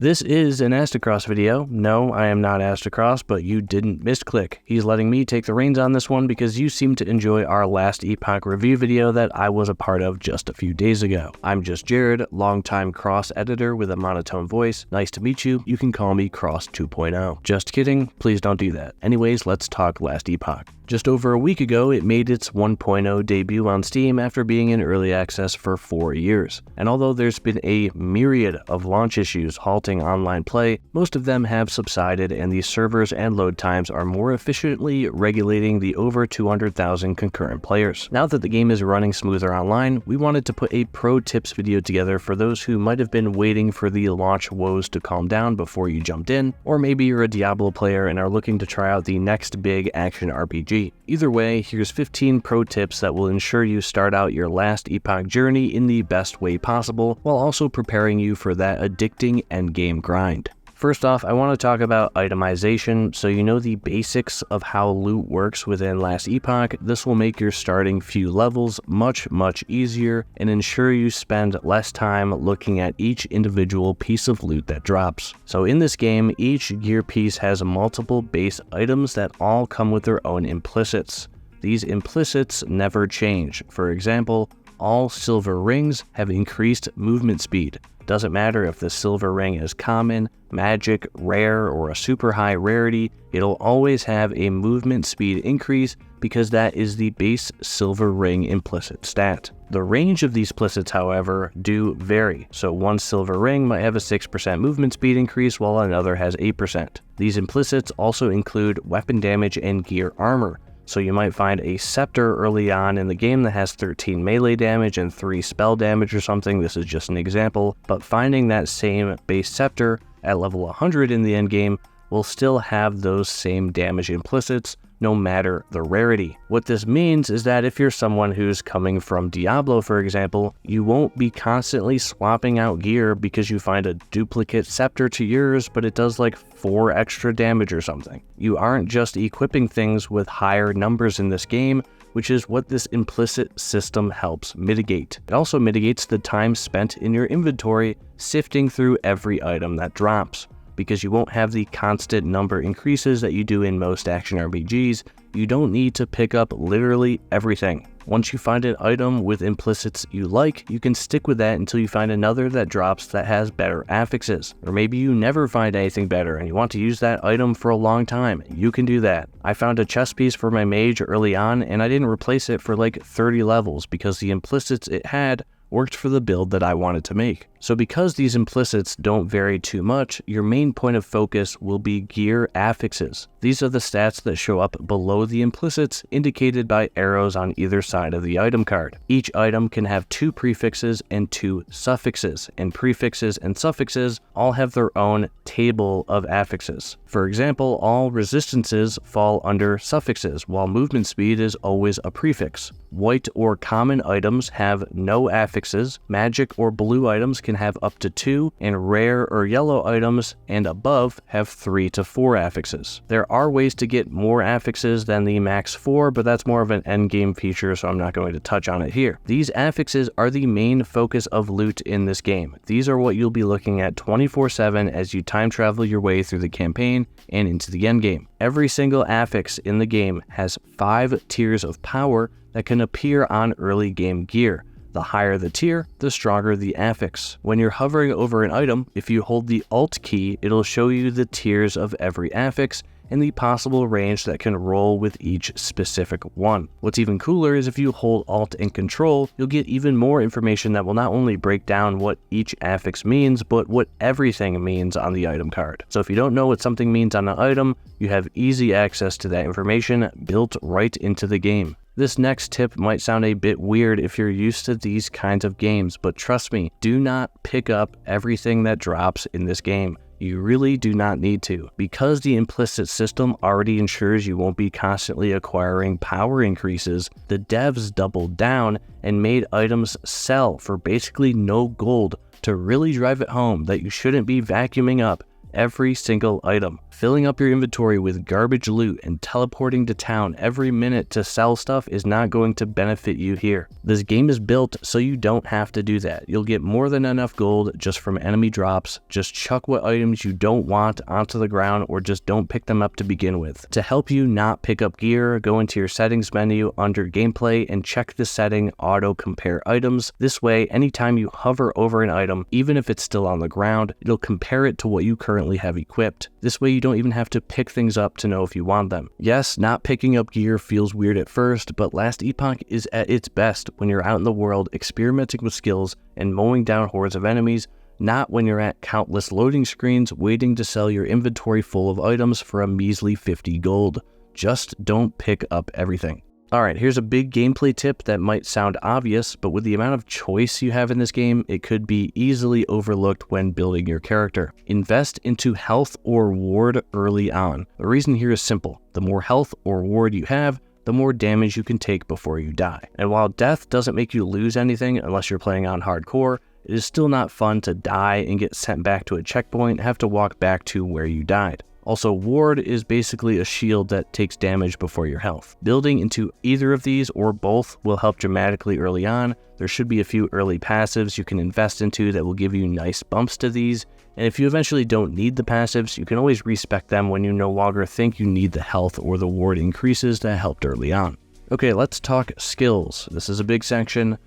This is an Aztecross video. No, I am not Aztecross, but you didn't misclick. He's letting me take the reins on this one because you seem to enjoy our Last Epoch review video that I was a part of just a few days ago. I'm just Jarrod, longtime Cross editor with a monotone voice. Nice to meet you. You can call me Cross 2.0. Just kidding, please don't do that. Anyways, let's talk Last Epoch. Just over a week ago, it made its 1.0 debut on Steam after being in early access for 4 years. And although there's been a myriad of launch issues halting online play, most of them have subsided and the servers and load times are more efficiently regulating the over 200,000 concurrent players. Now that the game is running smoother online, we wanted to put a pro tips video together for those who might have been waiting for the launch woes to calm down before you jumped in, or maybe you're a Diablo player and are looking to try out the next big action RPG. Either way, here's 15 pro tips that will ensure you start out your Last Epoch journey in the best way possible, while also preparing you for that addicting endgame grind. First off, I want to talk about itemization, so you know the basics of how loot works within Last Epoch. This will make your starting few levels much easier and ensure you spend less time looking at each individual piece of loot that drops. So in this game, each gear piece has multiple base items that all come with their own implicits. These implicits never change. For example, all silver rings have increased movement speed. Doesn't matter if the silver ring is common, magic, rare, or a super high rarity, it'll always have a movement speed increase because that is the base silver ring implicit stat. The range of these implicits, however, do vary. So one silver ring might have a 6% movement speed increase while another has 8%. These implicits also include weapon damage and gear armor. So you might find a scepter early on in the game that has 13 melee damage and 3 spell damage or something. This is just an example, but finding that same base scepter at level 100 in the endgame will still have those same damage implicits no matter the rarity. What this means is that if you're someone who's coming from Diablo, for example, you won't be constantly swapping out gear because you find a duplicate scepter to yours, but it does like 4 extra damage or something. You aren't just equipping things with higher numbers in this game, which is what this implicit system helps mitigate. It also mitigates the time spent in your inventory sifting through every item that drops. Because you won't have the constant number increases that you do in most action RPGs, you don't need to pick up literally everything. Once you find an item with implicits you like, you can stick with that until you find another that drops that has better affixes. Or maybe you never find anything better and you want to use that item for a long time. You can do that. I found a chest piece for my mage early on and I didn't replace it for like 30 levels because the implicits it had worked for the build that I wanted to make. So because these implicits don't vary too much, your main point of focus will be gear affixes. These are the stats that show up below the implicits, indicated by arrows on either side of the item card. Each item can have 2 prefixes and 2 suffixes, and prefixes and suffixes all have their own table of affixes. For example, all resistances fall under suffixes, while movement speed is always a prefix. White or common items have no affixes, magic or blue items can have up to 2, and rare or yellow items and above have 3 to 4 affixes. There are ways to get more affixes than the max 4, but that's more of an endgame feature, so I'm not going to touch on it here. These affixes are the main focus of loot in this game. These are what you'll be looking at 24/7 as you time travel your way through the campaign and into the endgame. Every single affix in the game has 5 tiers of power that can appear on early game gear. The higher the tier, the stronger the affix. When you're hovering over an item, if you hold the Alt key, it'll show you the tiers of every affix and the possible range that can roll with each specific one. What's even cooler is if you hold Alt and Control, you'll get even more information that will not only break down what each affix means, but what everything means on the item card. So if you don't know what something means on an item, you have easy access to that information built right into the game. This next tip might sound a bit weird if you're used to these kinds of games, but trust me, do not pick up everything that drops in this game. You really do not need to. Because the implicit system already ensures you won't be constantly acquiring power increases, the devs doubled down and made items sell for basically no gold to really drive it home that you shouldn't be vacuuming up every single item. Filling up your inventory with garbage loot and teleporting to town every minute to sell stuff is not going to benefit you here. This game is built so you don't have to do that. You'll get more than enough gold just from enemy drops. Just chuck what items you don't want onto the ground or just don't pick them up to begin with. To help you not pick up gear, go into your settings menu under gameplay and check the setting auto compare items. This way, anytime you hover over an item, even if it's still on the ground, it'll compare it to what you currently have equipped. This way you don't even have to pick things up to know if you want them. Yes, not picking up gear feels weird at first, but Last Epoch is at its best when you're out in the world experimenting with skills and mowing down hordes of enemies, not when you're at countless loading screens waiting to sell your inventory full of items for a measly 50 gold. Just don't pick up everything. Alright, here's a big gameplay tip that might sound obvious, but with the amount of choice you have in this game, it could be easily overlooked when building your character. Invest into health or ward early on. The reason here is simple. The more health or ward you have, the more damage you can take before you die. And while death doesn't make you lose anything unless you're playing on hardcore, it is still not fun to die and get sent back to a checkpoint and have to walk back to where you died. Also, ward is basically a shield that takes damage before your health. Building into either of these or both will help dramatically early on. There should be a few early passives you can invest into that will give you nice bumps to these. And if you eventually don't need the passives, you can always respec them when you no longer think you need the health or the ward increases that helped early on. Okay, let's talk skills. This is a big section.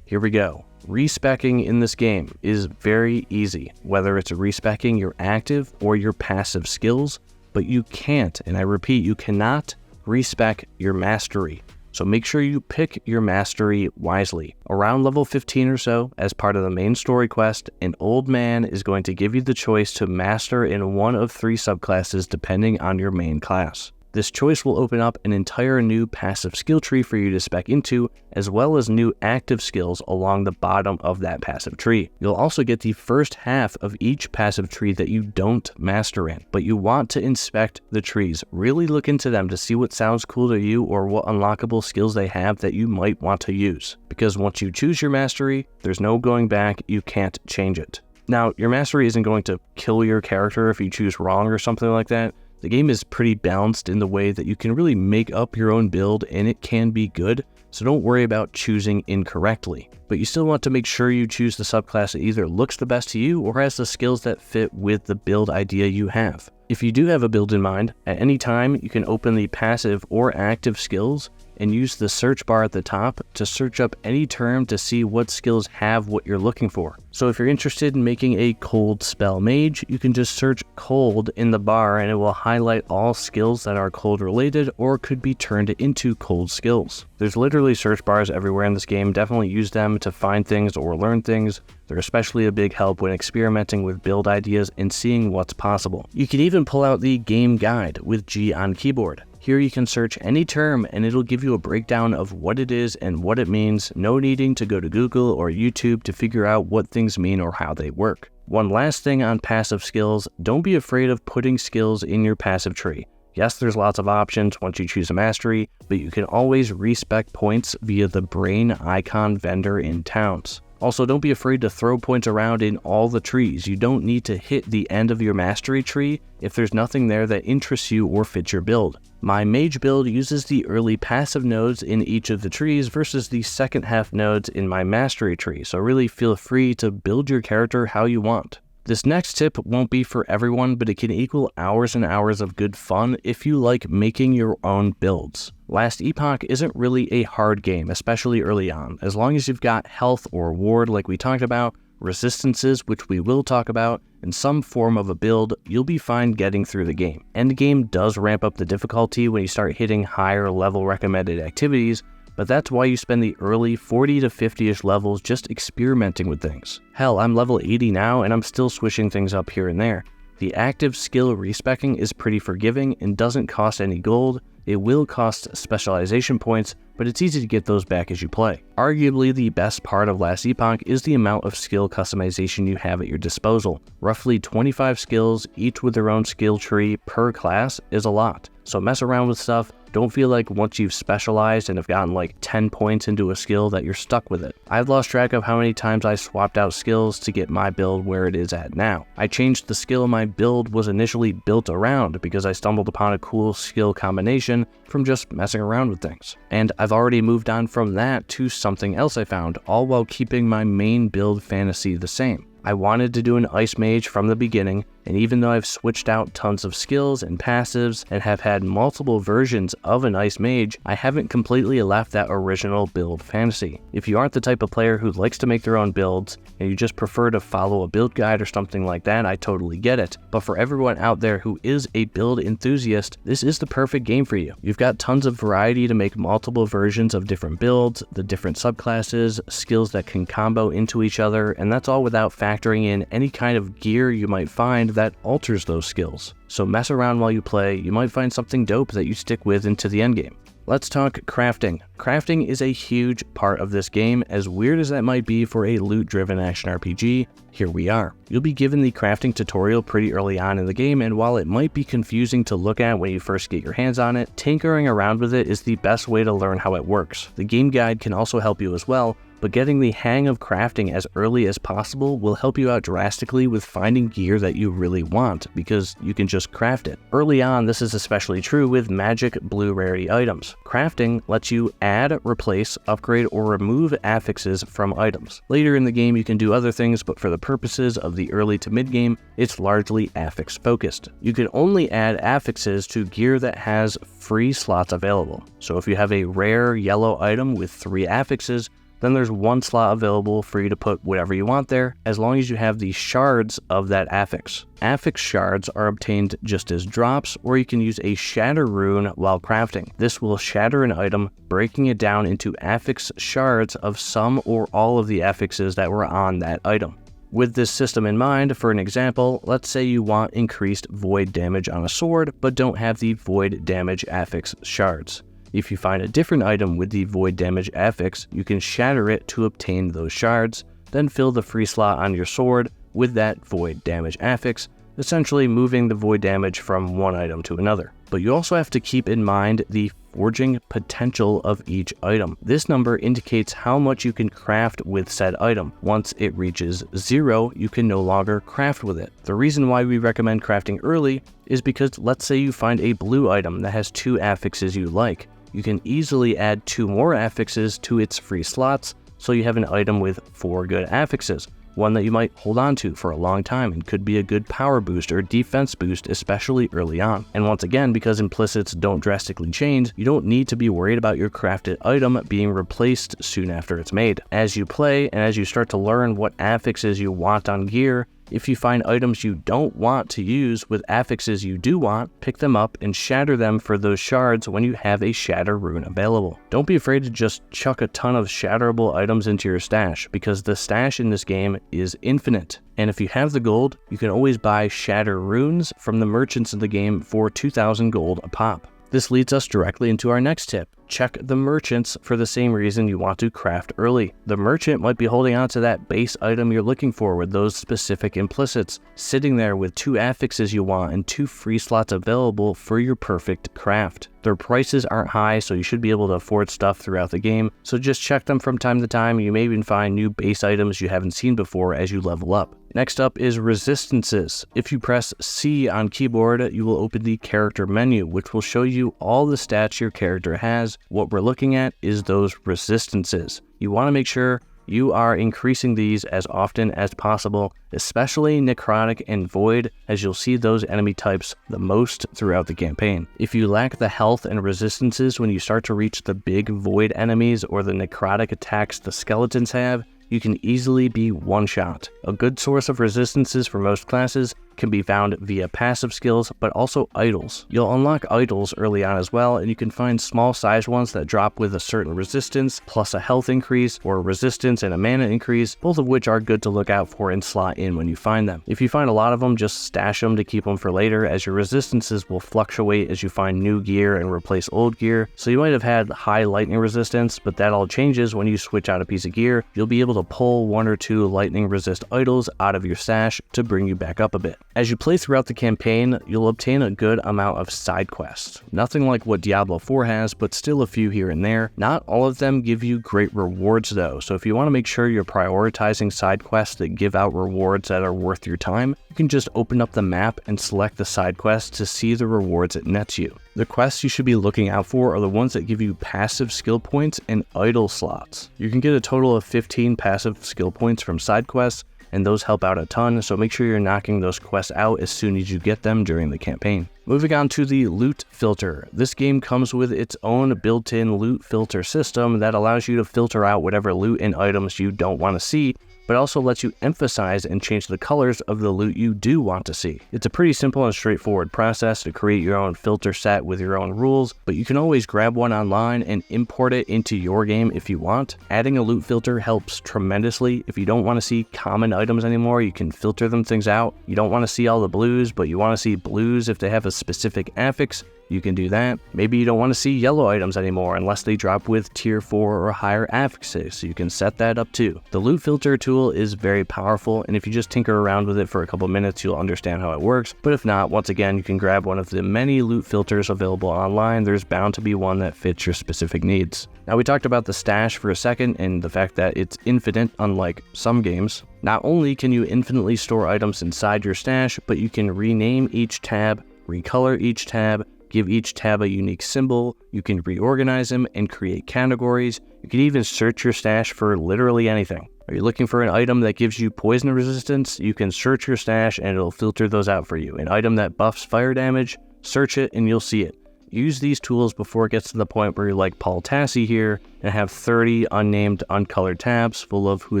Here we go. Respecking in this game is very easy, whether it's respecking your active or your passive skills, but you can't, and I repeat, you cannot respec your mastery. So make sure you pick your mastery wisely. Around level 15 or so, as part of the main story quest, an old man is going to give you the choice to master in one of 3 subclasses depending on your main class. This choice will open up an entire new passive skill tree for you to spec into, as well as new active skills along the bottom of that passive tree. You'll also get the first half of each passive tree that you don't master in, but you want to inspect the trees. Really look into them to see what sounds cool to you or what unlockable skills they have that you might want to use. Because once you choose your mastery, there's no going back, you can't change it. Now, your mastery isn't going to kill your character if you choose wrong or something like that. The game is pretty balanced in the way that you can really make up your own build and it can be good, so don't worry about choosing incorrectly. But you still want to make sure you choose the subclass that either looks the best to you or has the skills that fit with the build idea you have. If you do have a build in mind, at any time you can open the passive or active skills and use the search bar at the top to search up any term to see what skills have what you're looking for. So if you're interested in making a cold spell mage, you can just search cold in the bar and it will highlight all skills that are cold related or could be turned into cold skills. There's literally search bars everywhere in this game. Definitely use them to find things or learn things. They're especially a big help when experimenting with build ideas and seeing what's possible. You can even pull out the game guide with G on keyboard. Here you can search any term and it'll give you a breakdown of what it is and what it means, no needing to go to Google or YouTube to figure out what things mean or how they work. One last thing on passive skills, don't be afraid of putting skills in your passive tree. Yes, there's lots of options once you choose a mastery, but you can always respec points via the brain icon vendor in towns. Also, don't be afraid to throw points around in all the trees. You don't need to hit the end of your mastery tree if there's nothing there that interests you or fits your build. My mage build uses the early passive nodes in each of the trees versus the second half nodes in my mastery tree, so really feel free to build your character how you want. This next tip won't be for everyone, but it can equal hours and hours of good fun if you like making your own builds. Last Epoch isn't really a hard game, especially early on. As long as you've got health or ward like we talked about, resistances, which we will talk about, and some form of a build, you'll be fine getting through the game. Endgame does ramp up the difficulty when you start hitting higher level recommended activities, but that's why you spend the early 40 to 50-ish levels just experimenting with things. Hell, I'm level 80 now and I'm still switching things up here and there. The active skill respecking is pretty forgiving and doesn't cost any gold. It will cost specialization points, but it's easy to get those back as you play. Arguably the best part of Last Epoch is the amount of skill customization you have at your disposal. Roughly 25 skills, each with their own skill tree per class, is a lot. So mess around with stuff. Don't feel like once you've specialized and have gotten like 10 points into a skill that you're stuck with it. I've lost track of how many times I swapped out skills to get my build where it is at now. I changed the skill my build was initially built around because I stumbled upon a cool skill combination from just messing around with things. And I've already moved on from that to something else I found, all while keeping my main build fantasy the same. I wanted to do an Ice Mage from the beginning, and even though I've switched out tons of skills and passives and have had multiple versions of an Ice Mage, I haven't completely left that original build fantasy. If you aren't the type of player who likes to make their own builds, and you just prefer to follow a build guide or something like that, I totally get it. But for everyone out there who is a build enthusiast, this is the perfect game for you. You've got tons of variety to make multiple versions of different builds, the different subclasses, skills that can combo into each other, and that's all without factoring in any kind of gear you might find that alters those skills. So mess around while you play, you might find something dope that you stick with into the endgame. Let's talk crafting. Crafting is a huge part of this game, as weird as that might be for a loot-driven action RPG. Here we are. You'll be given the crafting tutorial pretty early on in the game, and while it might be confusing to look at when you first get your hands on it, tinkering around with it is the best way to learn how it works. The game guide can also help you as well, but getting the hang of crafting as early as possible will help you out drastically with finding gear that you really want, because you can just craft it. Early on, this is especially true with magic blue rarity items. Crafting lets you add, replace, upgrade, or remove affixes from items. Later in the game, you can do other things, but for the purposes of the early to mid game, it's largely affix focused. You can only add affixes to gear that has free slots available. So if you have a rare yellow item with 3 affixes, then there's 1 slot available for you to put whatever you want there, as long as you have the shards of that affix. Affix shards are obtained just as drops, or you can use a shatter rune while crafting. This will shatter an item, breaking it down into affix shards of some or all of the affixes that were on that item. With this system in mind, for an example, let's say you want increased void damage on a sword, but don't have the void damage affix shards. If you find a different item with the void damage affix, you can shatter it to obtain those shards, then fill the free slot on your sword with that void damage affix, essentially moving the void damage from one item to another. But you also have to keep in mind the forging potential of each item. This number indicates how much you can craft with said item. Once it reaches 0, you can no longer craft with it. The reason why we recommend crafting early is because let's say you find a blue item that has 2 affixes you like. You can easily add 2 more affixes to its free slots, so you have an item with 4 good affixes, one that you might hold on to for a long time and could be a good power boost or defense boost, especially early on. And once again, because implicits don't drastically change, you don't need to be worried about your crafted item being replaced soon after it's made. As you play and as you start to learn what affixes you want on gear, if you find items you don't want to use with affixes you do want, pick them up and shatter them for those shards when you have a shatter rune available. Don't be afraid to just chuck a ton of shatterable items into your stash, because the stash in this game is infinite. And if you have the gold, you can always buy shatter runes from the merchants in the game for 2,000 gold a pop. This leads us directly into our next tip. Check the merchants for the same reason you want to craft early. The merchant might be holding on to that base item you're looking for with those specific implicits, sitting there with 2 affixes you want and 2 free slots available for your perfect craft. Their prices aren't high, so you should be able to afford stuff throughout the game, so just check them from time to time. You may even find new base items you haven't seen before as you level up. Next up is resistances. If you press C on keyboard, you will open the character menu, which will show you all the stats your character has. What we're looking at is those resistances. You want to make sure you are increasing these as often as possible, especially necrotic and void, as you'll see those enemy types the most throughout the campaign. If you lack the health and resistances when you start to reach the big void enemies or the necrotic attacks the skeletons have, you can easily be one-shot. A good source of resistances for most classes can be found via passive skills, but also idols. You'll unlock idols early on as well, and you can find small-sized ones that drop with a certain resistance, plus a health increase, or a resistance and a mana increase, both of which are good to look out for and slot in when you find them. If you find a lot of them, just stash them to keep them for later, as your resistances will fluctuate as you find new gear and replace old gear. So you might have had high lightning resistance, but that all changes when you switch out a piece of gear. You'll be able to pull 1 or 2 lightning resist idols out of your stash to bring you back up a bit. As you play throughout the campaign, you'll obtain a good amount of side quests. Nothing like what Diablo 4 has, but still a few here and there. Not all of them give you great rewards though, so if you want to make sure you're prioritizing side quests that give out rewards that are worth your time, you can just open up the map and select the side quests to see the rewards it nets you. The quests you should be looking out for are the ones that give you passive skill points and idle slots. You can get a total of 15 passive skill points from side quests, and those help out a ton, so make sure you're knocking those quests out as soon as you get them during the campaign. Moving on to the loot filter. This game comes with its own built-in loot filter system that allows you to filter out whatever loot and items you don't want to see, but also lets you emphasize and change the colors of the loot you do want to see. It's a pretty simple and straightforward process to create your own filter set with your own rules, but you can always grab one online and import it into your game if you want. Adding a loot filter helps tremendously. If you don't want to see common items anymore, you can filter things out. You don't want to see all the blues, but you want to see blues if they have a specific affix, you can do that. Maybe you don't want to see yellow items anymore unless they drop with tier 4 or higher affixes, so you can set that up too. The loot filter tool is very powerful, and if you just tinker around with it for a couple minutes, you'll understand how it works. But if not, once again, you can grab one of the many loot filters available online. There's bound to be one that fits your specific needs. Now, we talked about the stash for a second and the fact that it's infinite, unlike some games. Not only can you infinitely store items inside your stash, but you can rename each tab, recolor each tab, give each tab a unique symbol, you can reorganize them and create categories. You can even search your stash for literally anything. Are you looking for an item that gives you poison resistance? You can search your stash and it'll filter those out for you. An item that buffs fire damage, search it and you'll see it. Use these tools before it gets to the point where you're like Paul Tassi here and have 30 unnamed, uncolored tabs full of who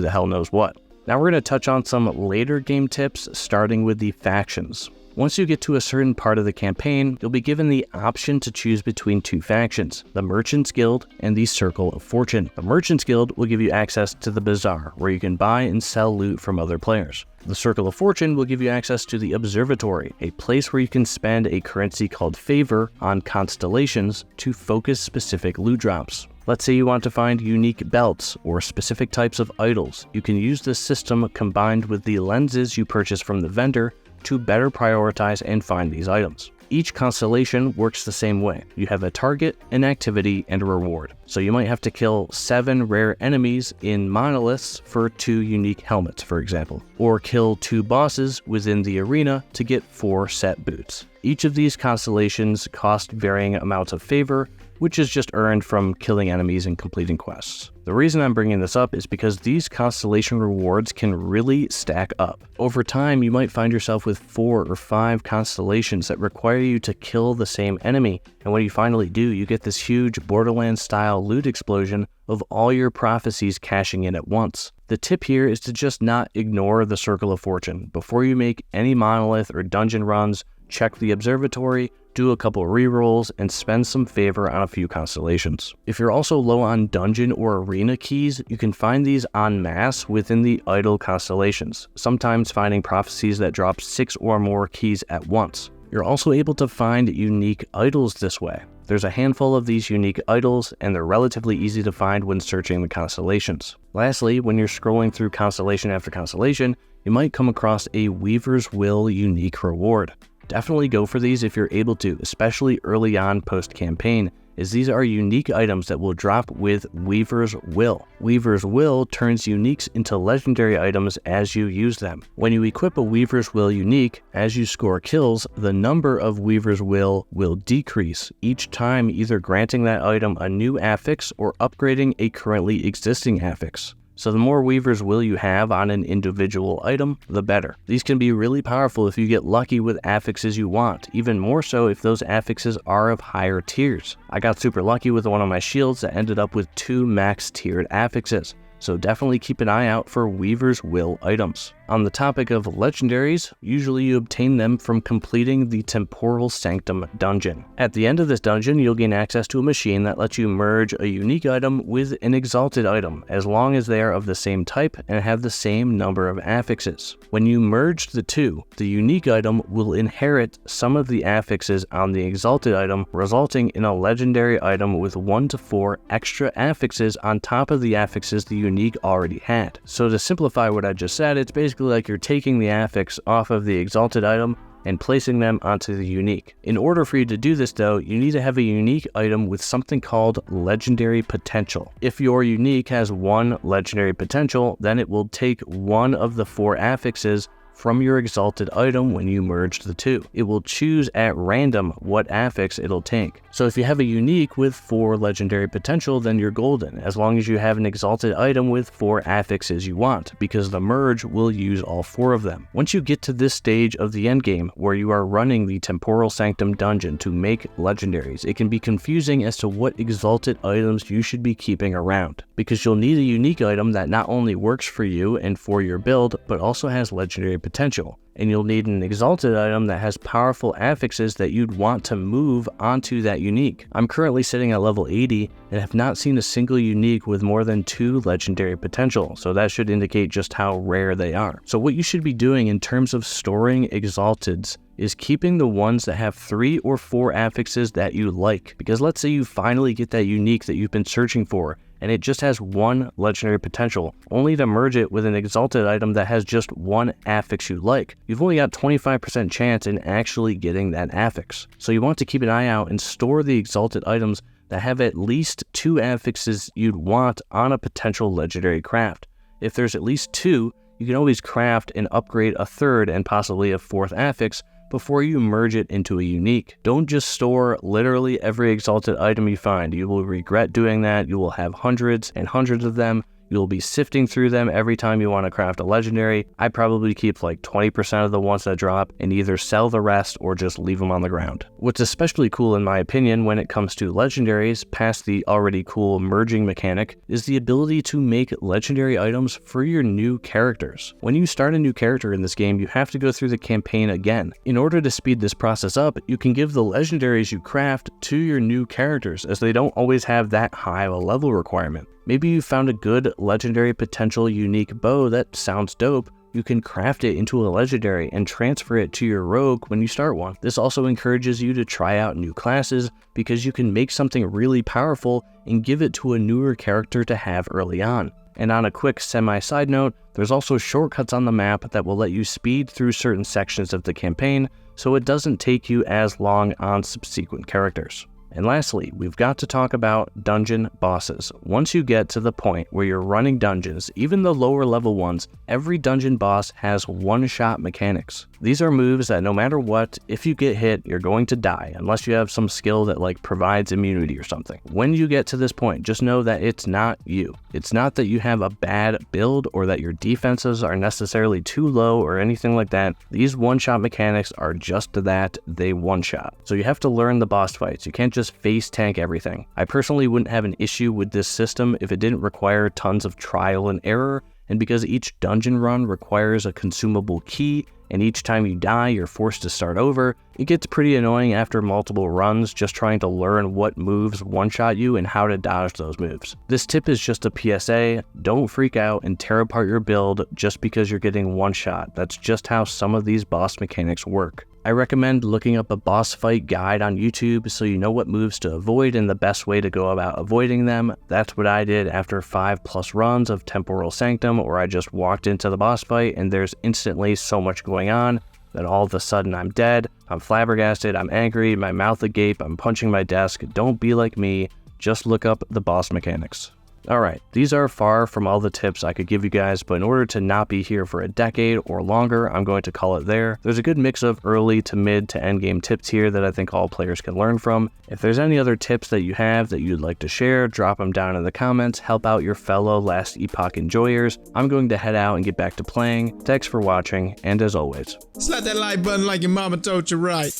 the hell knows what. Now we're going to touch on some later game tips, starting with the factions. Once you get to a certain part of the campaign, you'll be given the option to choose between two factions, the Merchants Guild and the Circle of Fortune. The Merchants Guild will give you access to the Bazaar, where you can buy and sell loot from other players. The Circle of Fortune will give you access to the Observatory, a place where you can spend a currency called Favor on constellations to focus specific loot drops. Let's say you want to find unique belts or specific types of idols. You can use this system combined with the lenses you purchase from the vendor to better prioritize and find these items. Each constellation works the same way. You have a target, an activity, and a reward. So you might have to kill 7 rare enemies in monoliths for 2 unique helmets, for example, or kill 2 bosses within the arena to get 4 set boots. Each of these constellations cost varying amounts of favor, which is just earned from killing enemies and completing quests. The reason I'm bringing this up is because these constellation rewards can really stack up. Over time, you might find yourself with 4 or 5 constellations that require you to kill the same enemy, and when you finally do, you get this huge Borderlands-style loot explosion of all your prophecies cashing in at once. The tip here is to just not ignore the Circle of Fortune. Before you make any monolith or dungeon runs, check the Observatory, do a couple rerolls, and spend some favor on a few constellations. If you're also low on dungeon or arena keys, you can find these en masse within the idle constellations, sometimes finding prophecies that drop 6 or more keys at once. You're also able to find unique idols this way. There's a handful of these unique idols, and they're relatively easy to find when searching the constellations. Lastly, when you're scrolling through constellation after constellation, you might come across a Weaver's Will unique reward. Definitely go for these if you're able to, especially early on post-campaign, as these are unique items that will drop with Weaver's Will. Weaver's Will turns uniques into legendary items as you use them. When you equip a Weaver's Will unique, as you score kills, the number of Weaver's Will decrease, each time either granting that item a new affix or upgrading a currently existing affix. So the more Weaver's Will you have on an individual item, the better. These can be really powerful if you get lucky with affixes you want, even more so if those affixes are of higher tiers. I got super lucky with one of my shields that ended up with 2 max tiered affixes, so definitely keep an eye out for Weaver's Will items. On the topic of legendaries, usually you obtain them from completing the Temporal Sanctum dungeon. At the end of this dungeon, you'll gain access to a machine that lets you merge a unique item with an exalted item, as long as they are of the same type and have the same number of affixes. When you merge the two, the unique item will inherit some of the affixes on the exalted item, resulting in a legendary item with 1 to 4 extra affixes on top of the affixes the unique unique already had. So to simplify what I just said, it's basically like you're taking the affix off of the exalted item and placing them onto the unique. In order for you to do this though, you need to have a unique item with something called legendary potential. If your unique has 1 legendary potential, then it will take one of the 4 affixes from your exalted item when you merge the two. It will choose at random what affix it'll take. So if you have a unique with 4 legendary potential, then you're golden, as long as you have an exalted item with 4 affixes you want, because the merge will use all 4 of them. Once you get to this stage of the endgame, where you are running the Temporal Sanctum dungeon to make legendaries, it can be confusing as to what exalted items you should be keeping around, because you'll need a unique item that not only works for you and for your build, but also has legendary potential. And you'll need an exalted item that has powerful affixes that you'd want to move onto that unique. I'm currently sitting at level 80 and have not seen a single unique with more than 2 legendary potential, so that should indicate just how rare they are. So what you should be doing in terms of storing exalteds is keeping the ones that have 3 or 4 affixes that you like. Because let's say you finally get that unique that you've been searching for, and it just has 1 legendary potential, only to merge it with an exalted item that has just 1 affix you like. You've only got 25% chance in actually getting that affix. So you want to keep an eye out and store the exalted items that have at least 2 affixes you'd want on a potential legendary craft. If there's at least 2, you can always craft and upgrade a 3rd and possibly a 4th affix before you merge it into a unique. Don't just store literally every exalted item you find. You will regret doing that. You will have hundreds and hundreds of them. You'll be sifting through them every time you want to craft a legendary. I probably keep like 20% of the ones that drop and either sell the rest or just leave them on the ground. What's especially cool in my opinion when it comes to legendaries, past the already cool merging mechanic, is the ability to make legendary items for your new characters. When you start a new character in this game, you have to go through the campaign again. In order to speed this process up, you can give the legendaries you craft to your new characters, as they don't always have that high of a level requirement. Maybe you found a good legendary potential unique bow that sounds dope. You can craft it into a legendary and transfer it to your rogue when you start one. This also encourages you to try out new classes, because you can make something really powerful and give it to a newer character to have early on. And on a quick semi-side note, there's also shortcuts on the map that will let you speed through certain sections of the campaign, so it doesn't take you as long on subsequent characters. And lastly, we've got to talk about dungeon bosses. Once you get to the point where you're running dungeons, even the lower level ones, every dungeon boss has one-shot mechanics. These are moves that no matter what, if you get hit, you're going to die, unless you have some skill that like provides immunity or something. When you get to this point, just know that it's not you. It's not that you have a bad build or that your defenses are necessarily too low or anything like that. These one-shot mechanics are just that, they one-shot. So you have to learn the boss fights. You can't just face tank everything. I personally wouldn't have an issue with this system if it didn't require tons of trial and error, and because each dungeon run requires a consumable key, and each time you die you're forced to start over, it gets pretty annoying after multiple runs just trying to learn what moves one-shot you and how to dodge those moves. This tip is just a PSA, don't freak out and tear apart your build just because you're getting one-shot. That's just how some of these boss mechanics work. I recommend looking up a boss fight guide on YouTube so you know what moves to avoid and the best way to go about avoiding them. That's what I did after 5+ runs of Temporal Sanctum, where I just walked into the boss fight and there's instantly so much going on that all of a sudden I'm dead, I'm flabbergasted, I'm angry, my mouth agape, I'm punching my desk. Don't be like me, just look up the boss mechanics. Alright, these are far from all the tips I could give you guys, but in order to not be here for a decade or longer, I'm going to call it there. There's a good mix of early to mid to end game tips here that I think all players can learn from. If there's any other tips that you have that you'd like to share, drop them down in the comments, help out your fellow Last Epoch enjoyers. I'm going to head out and get back to playing. Thanks for watching, and as always, slap that like button like your mama told you right.